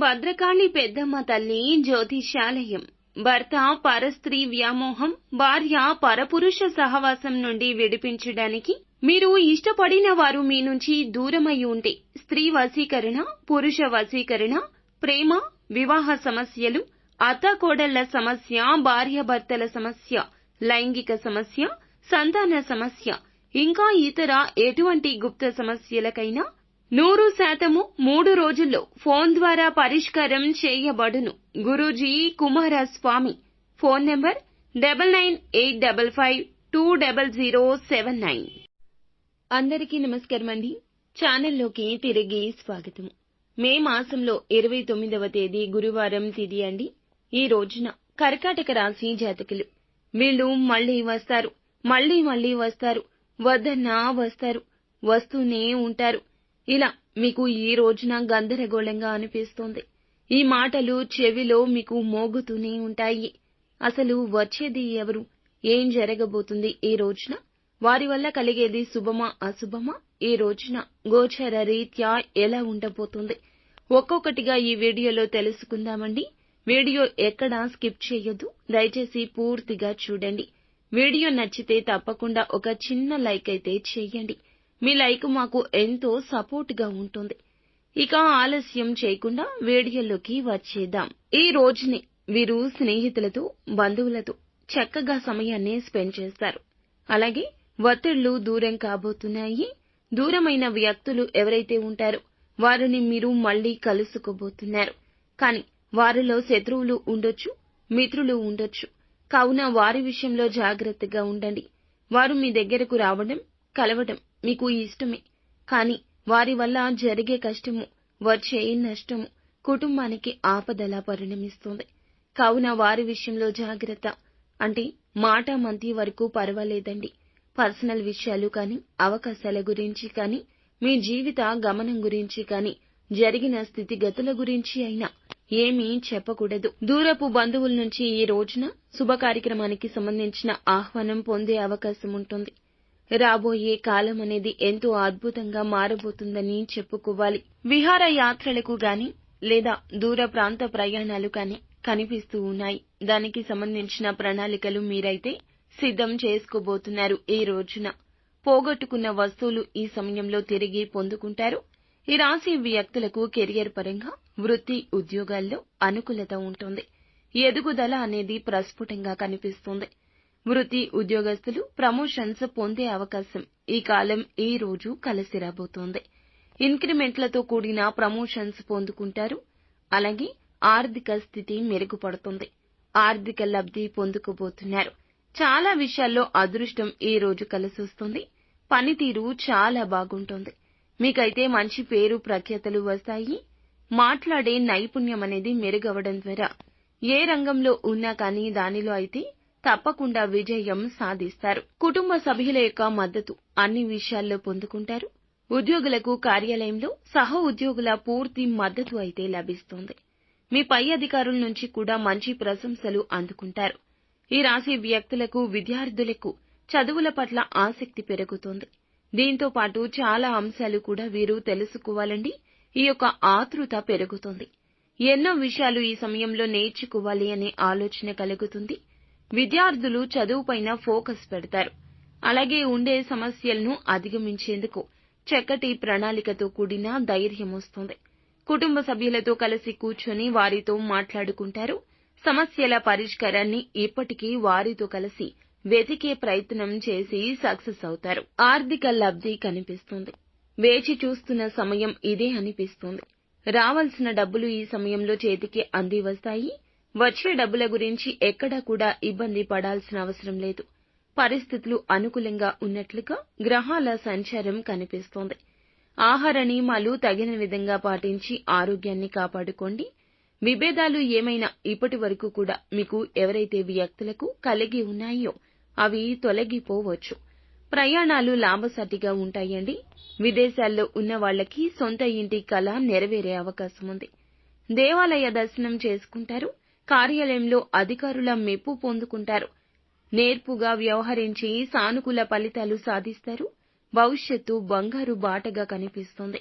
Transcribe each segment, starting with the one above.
భద్రకాళి పెద్దమ్మ తల్లి జ్యోతిష్యాలయం. భర్త పరస్త్రీ వ్యామోహం, భార్య పరపురుష సహవాసం నుండి విడిపించడానికి మీరు ఇష్టపడిన వారు మీ నుంచి దూరమై ఉంటే స్త్రీ వశీకరణ, పురుష వశీకరణ, ప్రేమ, వివాహ సమస్యలు, అత్తాకోడళ్ల సమస్య, భార్యాభర్తల సమస్య, లైంగిక సమస్య, సంతాన సమస్య, ఇంకా ఇతర ఎటువంటి గుప్త సమస్యలకైనా 100% 3 రోజుల్లో ఫోన్ ద్వారా పరిష్కారం చేయబడును. గురూజీ కుమారస్వామి. Phone number 9985520079. అందరికీ నమస్కారమండి. ఛానల్లోకి తిరిగి స్వాగతం. మే మాసంలో 29వ తేదీ గురువారం తిథి అండి. ఈ రోజున కర్కాటక రాశి జాతకులు. వీళ్ళు మళ్లీ వస్తారు, మళ్లీ వస్తారు, వద్దన్నా వస్తారు, వస్తూనే ఉంటారు. ఇలా మీకు ఈ రోజున గందరగోళంగా అనిపిస్తోంది. ఈ మాటలు చెవిలో మీకు మోగుతూనే ఉంటాయి. అసలు వచ్చేది ఎవరు, ఏం జరగబోతుంది ఈ రోజున, వారి వల్ల కలిగేది శుభమా అశుభమా, ఈ రోజున గోచర రీత్యా ఎలా ఉండబోతుంది, ఒక్కొక్కటిగా ఈ వీడియోలో తెలుసుకుందామండి. వీడియో ఎక్కడా స్కిప్ చేయొద్దు, దయచేసి పూర్తిగా చూడండి. వీడియో నచ్చితే తప్పకుండా ఒక చిన్న లైక్ అయితే చేయండి. మీ లైక్ మాకు ఎంతో సపోర్ట్ గా ఉంటుంది. ఇక ఆలస్యం చేయకుండా వీడియోలోకి వచ్చేద్దాం. ఈ రోజునే వీరు స్నేహితులతో, బంధువులతో చక్కగా సమయాన్ని స్పెండ్ చేస్తారు. అలాగే ఒత్తిళ్లు దూరం కాబోతున్నాయి. దూరమైన వ్యక్తులు ఎవరైతే ఉంటారో వారిని మీరు మళ్లీ కలుసుకోబోతున్నారు. కానీ వారిలో శత్రువులు ఉండొచ్చు, మిత్రులు ఉండొచ్చు. కావున వారి విషయంలో జాగ్రత్తగా ఉండండి. వారు మీ దగ్గరకు రావడం, కలవడం మీకు ఇష్టమే. కానీ వారి వల్ల జరిగే కష్టము, వచ్చే నష్టము కుటుంబానికి ఆపదలా పరిణమిస్తుంది. కావున వారి విషయంలో జాగ్రత్త. అంటే మాట మంతి వరకు పర్వాలేదండి. పర్సనల్ విషయాలు కానీ, అవకాశాల గురించి కానీ, మీ జీవిత గమనం గురించి కానీ, జరిగిన స్థితిగతుల గురించి అయినా ఏమీ చెప్పకూడదు. దూరపు బంధువుల నుంచి ఈ రోజున శుభ కార్యక్రమానికి సంబంధించిన ఆహ్వానం పొందే అవకాశం ఉంటుంది. రాబోయే కాలం అనేది ఎంతో అద్భుతంగా మారబోతుందని చెప్పుకోవాలి. విహార యాత్రలకు గాని లేదా దూర ప్రాంత ప్రయాణాలు కానీ కనిపిస్తూ ఉన్నాయి. దానికి సంబంధించిన ప్రణాళికలు మీరైతే సిద్ధం చేసుకోబోతున్నారు. ఈ రోజున పోగొట్టుకున్న వస్తువులు ఈ సమయంలో తిరిగి పొందుకుంటారు. ఈ రాశి వ్యక్తులకు కెరియర్ పరంగా, వృత్తి ఉద్యోగాల్లో అనుకూలత ఉంటుంది. ఎదుగుదల అనేది ప్రస్ఫుటంగా కనిపిస్తుంది. వృత్తి ఉద్యోగస్తులు ప్రమోషన్స్ పొందే అవకాశం ఈ కాలం ఈ రోజు కలిసి రాబోతోంది. ఇంక్రిమెంట్లతో కూడిన ప్రమోషన్స్ పొందుకుంటారు. అలాగే ఆర్థిక స్థితి మెరుగుపడుతుంది. ఆర్థిక లబ్ధి పొందుకోబోతున్నారు. చాలా విషయాల్లో అదృష్టం ఈ రోజు కలిసొస్తుంది. పనితీరు చాలా బాగుంటుంది. మీకైతే మంచి పేరు ప్రఖ్యాతలు వస్తాయి. మాట్లాడే నైపుణ్యం అనేది మెరుగవడం ద్వారా ఏ రంగంలో ఉన్నా కానీ దానిలో అయితే తప్పకుండా విజయం సాధిస్తారు. కుటుంబ సభ్యుల యొక్క మద్దతు అన్ని విషయాల్లో పొందుకుంటారు. ఉద్యోగులకు కార్యాలయంలో సహ ఉద్యోగుల పూర్తి మద్దతు అయితే లభిస్తుంది. మీ పై అధికారుల నుంచి కూడా మంచి ప్రశంసలు అందుకుంటారు. ఈ రాశి వ్యక్తులకు, విద్యార్థులకు చదువుల పట్ల ఆసక్తి పెరుగుతుంది. దీంతో పాటు చాలా అంశాలు కూడా వీరు తెలుసుకోవాలండి. ఈ యొక్క ఆతృత పెరుగుతుంది. ఎన్నో విషయాలు ఈ సమయంలో నేర్చుకోవాలి అనే ఆలోచన కలుగుతుంది. విద్యార్థులు చదువుపైన ఫోకస్ పెడతారు. అలాగే ఉండే సమస్యలను అధిగమించేందుకు చక్కటి ప్రణాళికతో కూడిన ధైర్యం వస్తుంది. కుటుంబ సభ్యులతో కలిసి కూర్చొని వారితో మాట్లాడుకుంటారు. సమస్యల పరిష్కారాన్ని ఇప్పటికీ వారితో కలిసి వెతికే ప్రయత్నం చేసి సక్సెస్ అవుతారు. ఆర్థిక లబ్ధి కనిపిస్తుంది. వేచి చూస్తున్న సమయం ఇదే అనిపిస్తుంది. రావాల్సిన డబ్బులు ఈ సమయంలో చేతికి అంది వస్తాయి. వచ్చే డబ్బుల గురించి ఎక్కడా కూడా ఇబ్బంది పడాల్సిన అవసరం లేదు. పరిస్థితులు అనుకూలంగా ఉన్నట్లుగా గ్రహాల సంచారం కనిపిస్తోంది. ఆహార నియమాలు తగిన విధంగా పాటించి ఆరోగ్యాన్ని కాపాడుకోండి. విభేదాలు ఏమైనా ఇప్పటి వరకు కూడా మీకు ఎవరైతే వ్యక్తులకు కలిగి ఉన్నాయో అవి తొలగిపోవచ్చు. ప్రయాణాలు లాభసాటిగా ఉంటాయండి. విదేశాల్లో ఉన్న వాళ్లకి సొంత ఇంటి కల నెరవేరే అవకాశం ఉంది. దేవాలయ దర్శనం చేసుకుంటారు. కార్యాలయంలో అధికారుల మెప్పు పొందుకుంటారు. నేర్పుగా వ్యవహరించి సానుకూల ఫలితాలు సాధిస్తారు. భవిష్యత్తు బంగారు బాటగా కనిపిస్తుంది.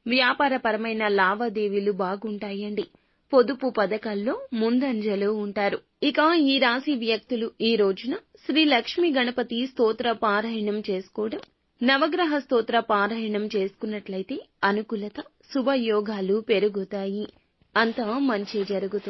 వ్యాపారపరమైన లావాదేవీలు బాగుంటాయండి. పొదుపు పథకాల్లో ముందంజలో ఉంటారు. ఇక ఈ రాశి వ్యక్తులు ఈ రోజున శ్రీ లక్ష్మీ గణపతి స్తోత్ర పారాయణం చేసుకోవడం, నవగ్రహ స్తోత్ర పారాయణం చేసుకున్నట్లయితే అనుకూలత, శుభయోగాలు పెరుగుతాయి. అంతా మంచి జరుగుతుంది.